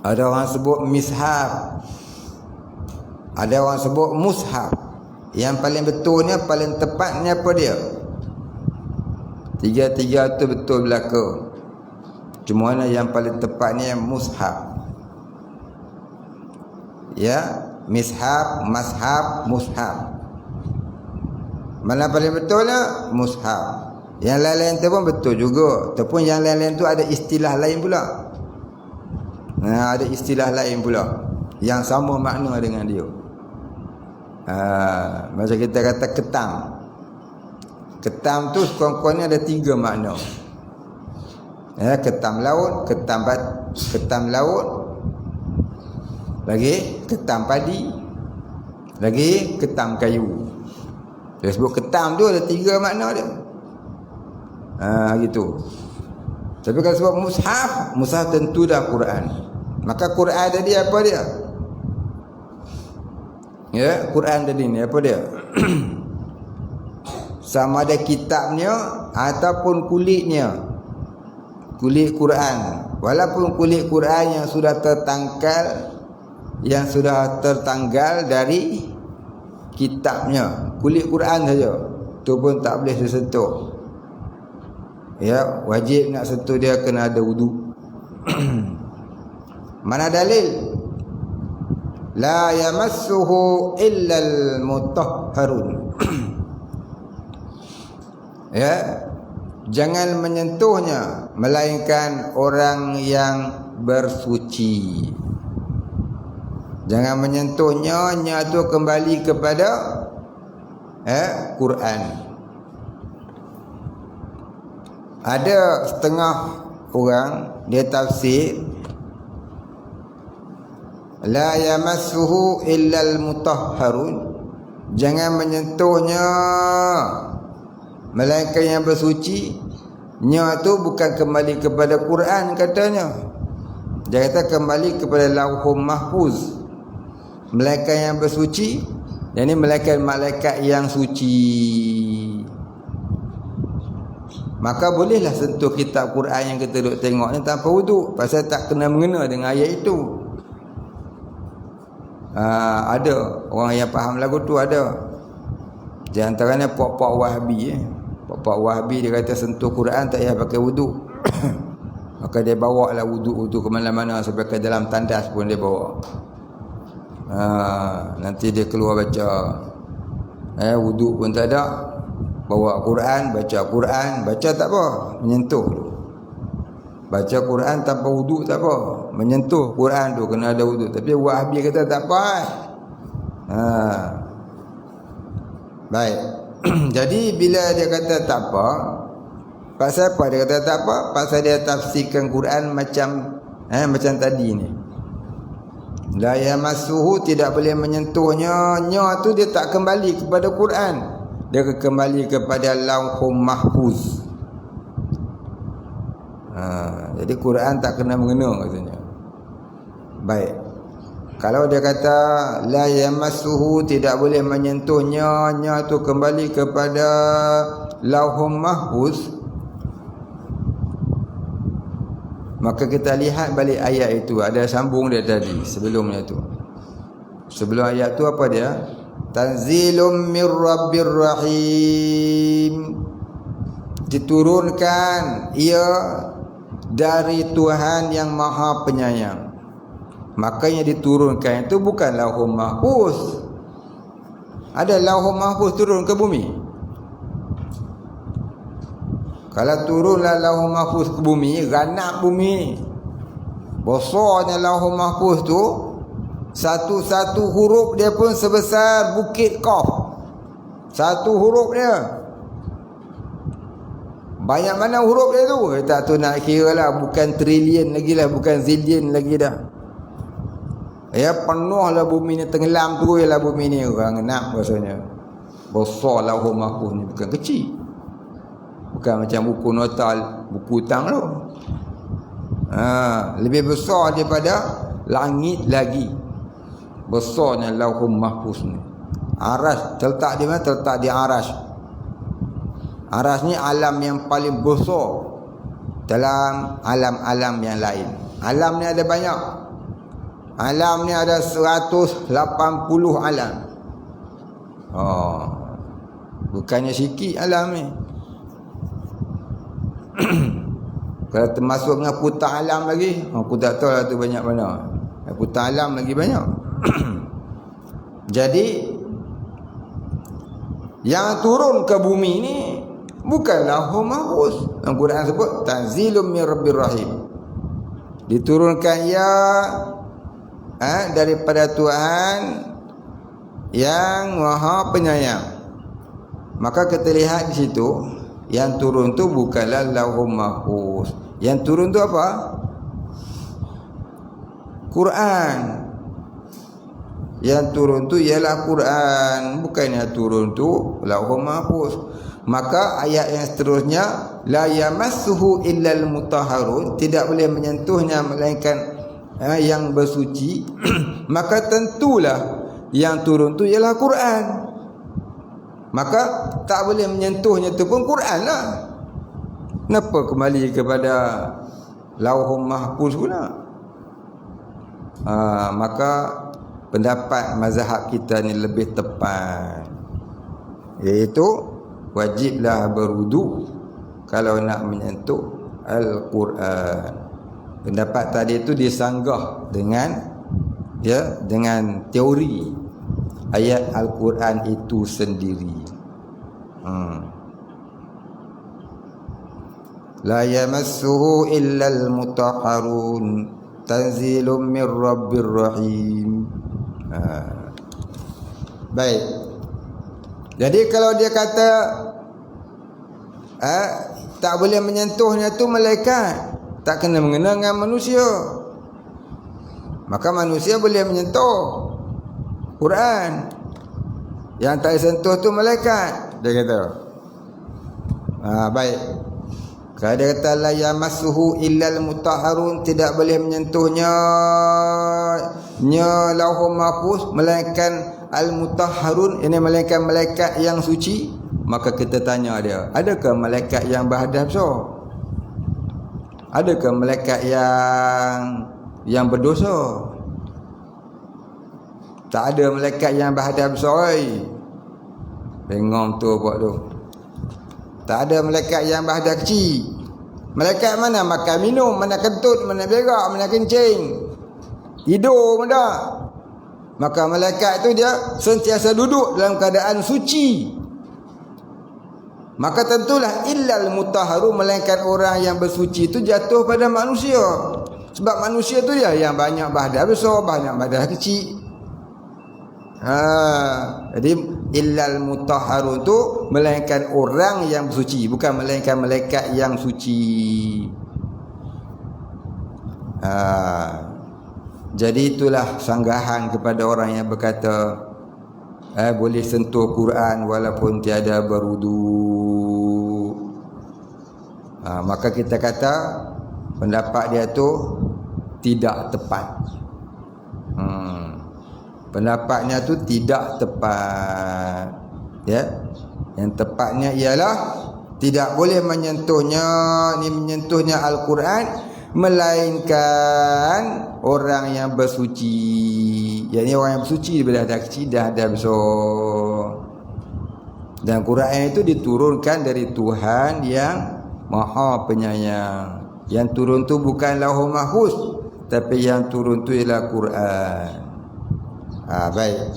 Ada orang sebut mishaf. Ada orang sebut mushaf. Yang paling betulnya, paling tepatnya apa dia? Tiga-tiga tu betul belaka. Cuma yang paling tepatnya mushaf. Ya, mishaf, mashaf, mushaf. Mana paling betulnya? Mushaf. Yang lain-lain tu pun betul juga. Ataupun yang lain-lain tu ada istilah lain pula. Ada istilah lain pula yang sama makna dengan dia. Macam kita kata ketam. Ketam tu sekurang-kurangnya ada 3 makna. Ketam laut, ketam laut, lagi ketam padi, lagi ketam kayu. Dia sebut ketam tu ada 3 makna dia. Gitu. Tapi kalau sebut mushaf, mushaf tentu dah Quran. Maka Quran tadi apa dia? Ya, Quran tadi ni apa dia? Sama ada kitabnya ataupun kulitnya. Kulit Quran. Walaupun kulit Quran yang sudah tertanggal dari kitabnya. Kulit Quran saja. Tu pun tak boleh disentuh. Ya, wajib nak sentuh dia kena ada wudu. Mana dalil? La yamassuhu illa al-mutahharun. Ya, jangan menyentuhnya melainkan orang yang bersuci. Jangan menyentuhnya, nya tu kembali kepada Quran. Ada setengah orang dia tafsir la yamassuhu illal mutahharun, jangan menyentuhnya melainkan yang bersuci. Nya tu bukan kembali kepada Quran katanya. Dia kata kembali kepada Lauhul Mahfuz, melainkan yang bersuci, yang ni malaikat yang suci. Maka bolehlah sentuh kitab Quran yang kita duk tengok ni tanpa wuduk, pasal tak kena mengena dengan ayat itu. Ada orang yang faham lagu tu ada. Di antaranya pok-pok Wahabi. Pok-pok Wahabi dia kata sentuh Quran tak payah pakai wuduk. Maka dia bawa lah wuduk ke mana-mana, sampai ke dalam tandas pun dia bawa. Nanti dia keluar baca. Wuduk pun tak ada. Bawa Quran, baca tak apa, menyentuh. Baca Quran tanpa wuduk tak apa, menyentuh Quran tu kena ada wuduk. Tapi Wahabi kata tak apa. Baik. Jadi bila dia kata tak apa, pasal apa dia kata tak apa? Pasal dia tafsirkan Quran macam tadi ni. La yamassuhu, tidak boleh menyentuhnya. Nya tu dia tak kembali kepada Quran. Dia kembali kepada Lauhul Mahfuz. Jadi Quran tak kena mengena katanya. Baik. Kalau dia kata la yamassuhu, tidak boleh menyentuhnya, nya tu kembali kepada Lauhul Mahfuz, maka kita lihat balik ayat itu. Ada sambung dia tadi sebelumnya tu. Sebelum ayat tu apa dia? Tanzilum mir rabbir rahim, diturunkan ia dari Tuhan yang Maha Penyayang. Makanya diturunkan itu bukan Lauhul Mahfuz. Ada Lauhul Mahfuz turun ke bumi? Kalau turunlah Lauhul Mahfuz ke bumi, ganak bumi. Besarnya Lauhul Mahfuz tu, satu-satu huruf dia pun sebesar bukit Qaf. Satu huruf dia. Banyak mana huruf dia tu? Tak tu nak kira lah. Bukan trilion lagi lah. Bukan zillion lagi dah. Ya, penuh lah bumi ni. Tenggelam tu lah bumi ni. Orang nak rasanya. Besar Lauhul Mahfuz ni. Bukan kecil. Bukan macam buku nota, buku hutang tu. Lebih besar daripada langit lagi. Besarnya Lauhul Mahfuz ni. Aras terletak di mana? Terletak di aras. Aras ni alam yang paling besar dalam alam-alam yang lain. Alam ni ada banyak. Alam ni ada 180 alam. Bukannya sikit alam ni. Kalau termasuk dengan putar alam lagi, aku tak tahu lah tu banyak mana. Putar alam lagi banyak. Jadi yang turun ke bumi ni bukanlah Lauhul Mahfuz. Al-Quran sebut tanzilum min Rabbir Rahim. Diturunkan daripada Tuhan yang Maha Penyayang. Maka kita lihat di situ, yang turun tu bukanlah Lauhul Mahfuz. Yang turun tu apa? Quran. Yang turun tu ialah Quran, bukan yang turun tu Lauhul Mahfuz. Maka ayat yang seterusnya, la yamassuhu illal mutahharun, tidak boleh menyentuhnya melainkan yang bersuci. Maka tentulah yang turun tu ialah Quran. Maka tak boleh menyentuhnya tu pun Quran lah. Kenapa kembali kepada Lauhul Mahfuz pula? Maka pendapat mazhab kita ni lebih tepat, iaitu wajiblah berwudu kalau nak menyentuh Al-Quran. Pendapat tadi itu disanggah dengan teori ayat Al-Quran itu sendiri. La yamassuhu illal mutahharun tanzilum min Rabbir Rahim. Baik. Jadi kalau dia kata tak boleh menyentuhnya tu malaikat, tak kena mengena dengan manusia, maka manusia boleh menyentuh Quran. Yang tak disentuh tu malaikat, dia kata. Baik. Kalau dia kata la yamassuhu illal mutahharun, tidak boleh menyentuhnya Lauhul Mahfuz melainkan al-mutahharun, ini malaikat-malaikat yang suci. Maka kita tanya dia, adakah malaikat yang berhadap besar? Adakah malaikat yang berdosa? Tak ada malaikat yang berhadap besar. Bengong tu buat tu. Tak ada malaikat yang berhadap kecil. Malaikat mana makan minum, mana kentut, mana berak, mana kencing, hidup mana. Maka malaikat tu dia sentiasa duduk dalam keadaan suci. Maka tentulah illal mutahharu, melainkan orang yang bersuci itu jatuh pada manusia. Sebab manusia tu dia yang banyak badan besar, banyak badan kecil. Jadi illal mutahharu tu melainkan orang yang bersuci, bukan melainkan malaikat yang suci. Jadi itulah sanggahan kepada orang yang berkata boleh sentuh Quran walaupun tiada berwudu. Maka kita kata pendapat dia tu tidak tepat. Pendapatnya tu tidak tepat. Yang tepatnya ialah tidak boleh menyentuhnya Al-Quran melainkan orang yang bersuci. Yang ni orang yang bersuci daripada hadas kecil dan hadas besar. Dan Quran itu diturunkan dari Tuhan yang Maha Penyayang. Yang turun tu bukan Lauhul Mahfuz, tapi yang turun tu ialah Quran. Baik.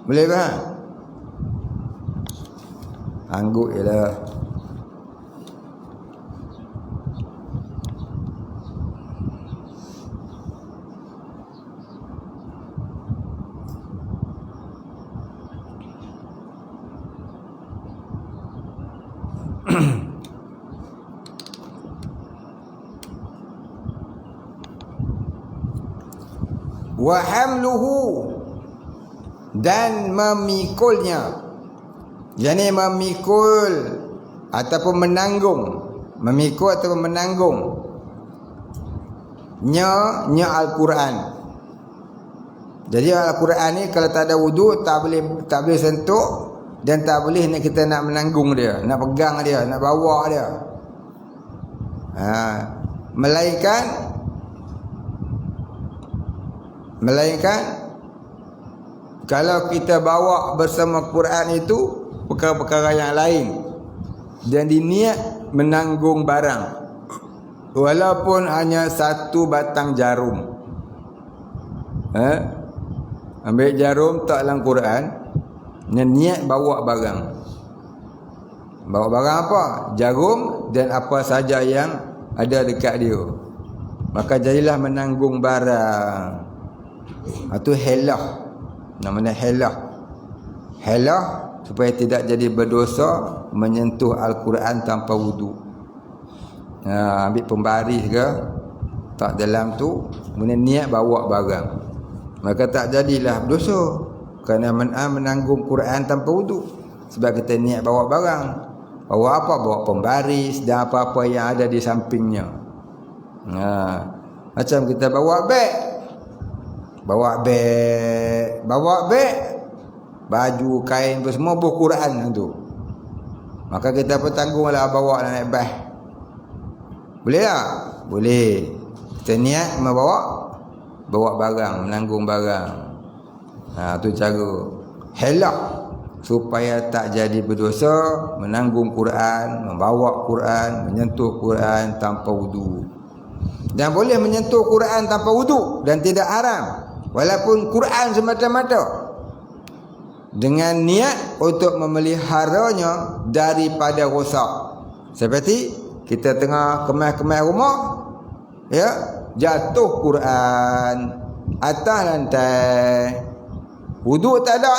Boleh tak? Angguk je lah. Wa hamluhu, dan memikulnya. Jadi memikul ataupun menanggung, memikul ataupun menanggung nya Al-Quran. Jadi Al-Quran ni kalau tak ada wudu tak boleh sentuh, dan tak boleh kita nak menanggung dia, nak pegang dia, nak bawa dia. Melainkan kalau kita bawa bersama Quran itu perkara-perkara yang lain dan diniat menanggung barang, walaupun hanya satu batang jarum. Ambil jarum tak dalam Quran, niat bawa barang. Bawa barang apa? Jarum dan apa saja yang ada dekat dia. Maka jadilah menanggung barang. Itu helah. Namanya helah. Helah supaya tidak jadi berdosa menyentuh Al-Quran tanpa wudu. Ambil pembaris ke tak dalam tu, kemudian niat bawa barang, maka tak jadilah berdosa kerana menanggung Quran tanpa wudu. Sebab kita niat bawa barang. Bawa apa? Bawa pembaris dan apa-apa yang ada di sampingnya. Macam kita bawa beg, baju, kain semua buku Quran tu. Maka kita pun tanggunglah bawa naik bas. Boleh tak? Boleh. Kita niat bawa barang, menanggung barang. Tu cara helak supaya tak jadi berdosa menanggung Quran, membawa Quran, menyentuh Quran tanpa wudu. Dan boleh menyentuh Quran tanpa wudu dan tidak haram, walaupun Quran semata-mata, dengan niat untuk memeliharanya daripada rosak. Seperti kita tengah kemas-kemas rumah, ya, jatuh Quran atas lantai, wudu tak ada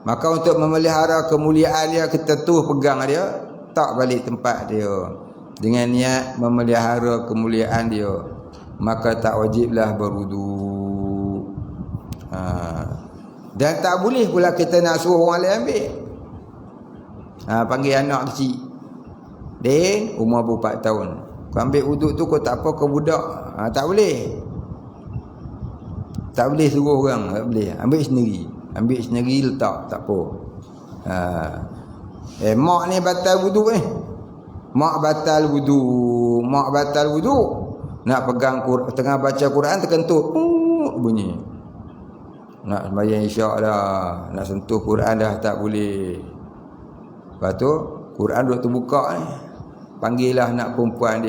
maka untuk memelihara kemuliaan dia, kita pegang dia, tak balik tempat dia dengan niat memelihara kemuliaan dia, maka tak wajiblah berwudu. Dan tak boleh pula kita nak suruh orang lain ambil. Panggil anak kecil, Din, umur 4 tahun, kau ambil wuduk tu, kau tak apa, kau budak. Tak boleh. Tak boleh suruh orang, tak boleh. Ambil sendiri letak, tak apa. Mak ni batal wuduk ni. Mak batal wudu. Nak pegang tengah baca Quran terkentut, bunyi. Nak sembahyang isyak dah, nak sentuh Quran dah tak boleh. Lepas tu Quran duk terbuka ni. Panggillah anak perempuan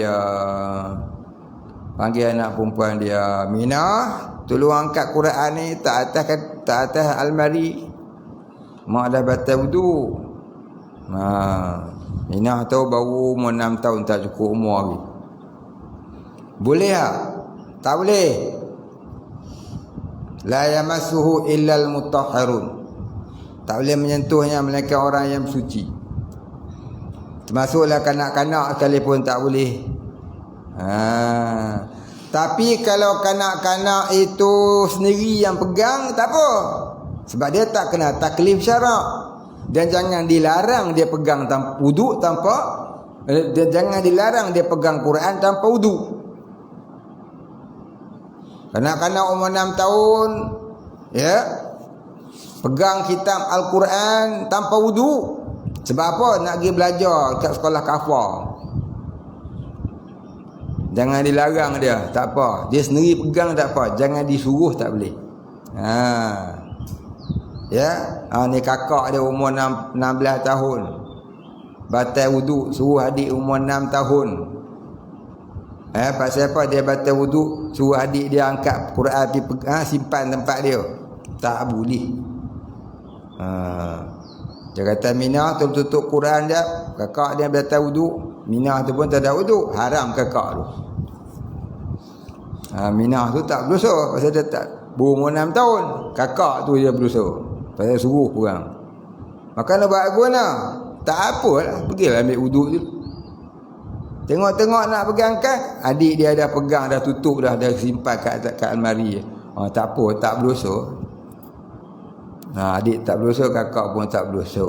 dia. Minah, tolong angkat Quran ni tak atas almari. Mak dah batal wudu. Minah tahu baru umur 6 tahun, tak cukup umur lagi. Boleh tak? Tak boleh. La yamassuhu illal mutahharun. Tak boleh menyentuhnya melainkan orang yang suci. Termasuklah kanak-kanak sekalipun tak boleh. Tapi kalau kanak-kanak itu sendiri yang pegang, tak apa. Sebab dia tak kena taklif syarak. Dan jangan dilarang dia pegang tanpa wudu, dan jangan dilarang dia pegang Quran tanpa wudu. Kanak-kanak umur 6 tahun, ya, pegang kitab Al-Quran tanpa wudu. Sebab apa? Nak pergi belajar kat sekolah kafar. Jangan dilarang dia, tak apa. Dia sendiri pegang tak apa. Jangan disuruh, tak boleh. Ya, ni kakak dia umur 16 tahun, batal wudu, suruh adik umur 6 tahun. Pasal apa dia batal wudu? Suruh adik dia angkat Quran, simpan tempat dia. Tak boleh. Dia kata Minah tu tutup Quran dia, kakak dia batal wudu, Minah tu pun tak ada wudu, haram kakak tu. Minah tu tak berdosa pasal dia tak berumur 6 tahun. Kakak tu dia berdosa pasal suruh kurang. Maka nak buat guna, tak apalah, pergilah ambil wudu tu. Tengok-tengok nak pegang kan, adik dia dah pegang, dah tutup dah simpan kat almari. Tak apa, tak berdosa. Adik tak berdosa, kakak pun tak berdosa.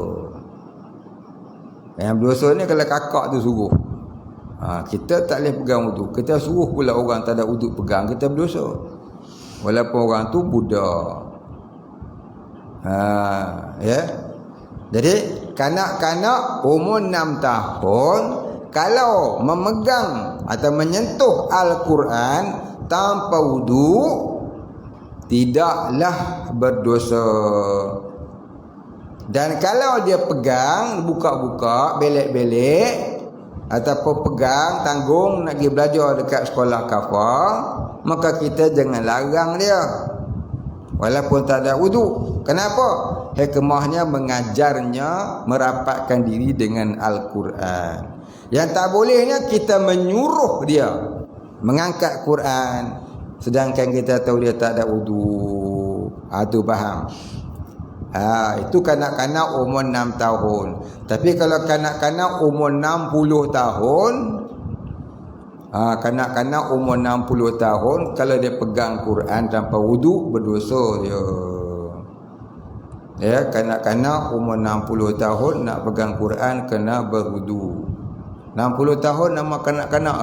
Yang berdosa ni kalau kakak tu suruh. Kita tak boleh pegang wudu. Kita suruh pula orang tak ada wudu pegang, kita berdosa. Walaupun orang tu budak. Ya. Jadi kanak-kanak umur 6 tahun kalau memegang atau menyentuh Al-Quran tanpa wudu tidaklah berdosa. Dan kalau dia pegang, buka-buka, belek-belek ataupun pegang, tanggung nak pergi belajar dekat sekolah kafar, maka kita jangan larang dia walaupun tak ada wudu. Kenapa? Hikmahnya mengajarnya merapatkan diri dengan Al-Quran. Yang tak bolehnya kita menyuruh dia mengangkat Quran sedangkan kita tahu dia tak ada wudu. Tu faham? Itu kanak-kanak umur 6 tahun. Tapi kalau kanak-kanak umur 60 tahun, kanak-kanak umur 60 tahun kalau dia pegang Quran tanpa wudu berdosa dia. Ya, kanak-kanak umur 60 tahun nak pegang Quran kena berwudu. 60 tahun nama kanak-kanak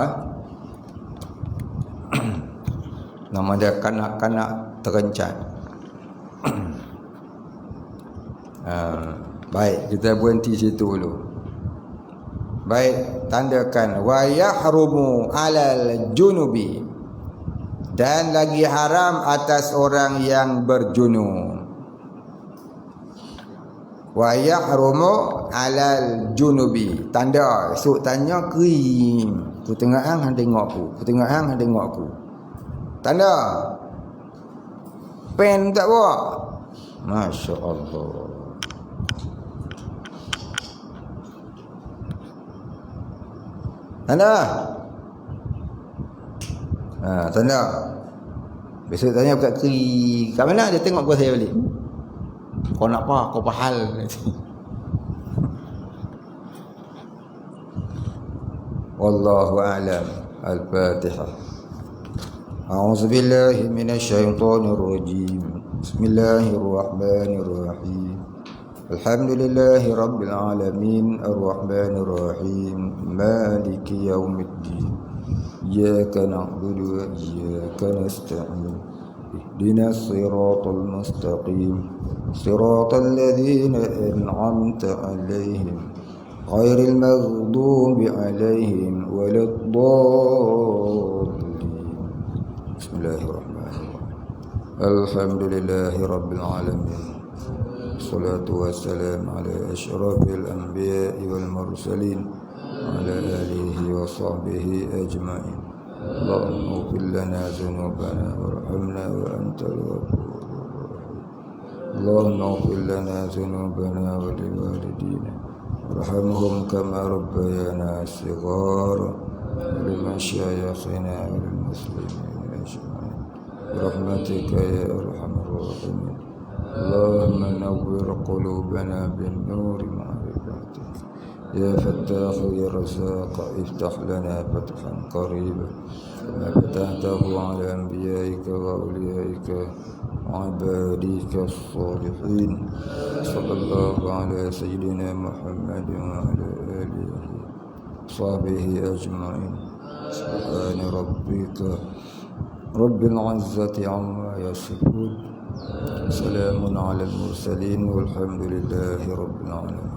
nama dia kanak-kanak terencat. Baik, kita berhenti situ dulu. Baik, tandakan wa yahrumu 'alal junubi, dan lagi haram atas orang yang berjunub. Wa yahrumu 'alal junubi, tanda esok tanya kering. Ku tengok hang tengok aku. Ku tengok hang tengok aku. Tanda. Pen tak bawa. Masya-Allah. Tanda. Tanda. Besok tanya kat kiri. Kat mana dia tengok gua saya balik? Kau nak apa? Kau pahal. Wallahu a'lam. Al-Fatihah. A'udzu billahi minasyaitonir rajim. Bismillahirrahmanirrahim. Alhamdulillahi rabbil alamin, arrahmanir rahim, maliki yaumiddin. Iyyaka na'budu wa iyyaka nasta'in. Ihdinas siratal mustaqim. Siratal ladzina an'amta 'alaihim ghairil maghdubi 'alaihim waladdallin. Bismillahirrahmanirrahim. Alhamdulillahi rabbil alamin. Salatu wassalamu ala asyrafil anbiya'i wal mursalin ala alihi wa sahbihi ajma'in. Allahumma ighfir lana dhunubana warhamna wa antal ghafurur rahim. Allahumma ighfir lana dhunubana wa liwalidina warhamhum kama rabbayana shighara wa limasyayikhina wa lil muslimin ajma'in birahmatika ya arhamar rahimin. Allahumma nawwir qulubana bin nuri ma'rifatik. Ya Fattah ya Razzaq, iftah lana fathan qariba kama fatahtahu ala anbiya'ika wa awliyaika wa ibadika as-salihin. Sallallahu ala sayyidina Muhammad wa ala alihi sahbihi ajma'in. Subhana rabbika rabbil izzati amma yasifun. Salamun ala al-mursalin walhamdulillahi rabbil alamin.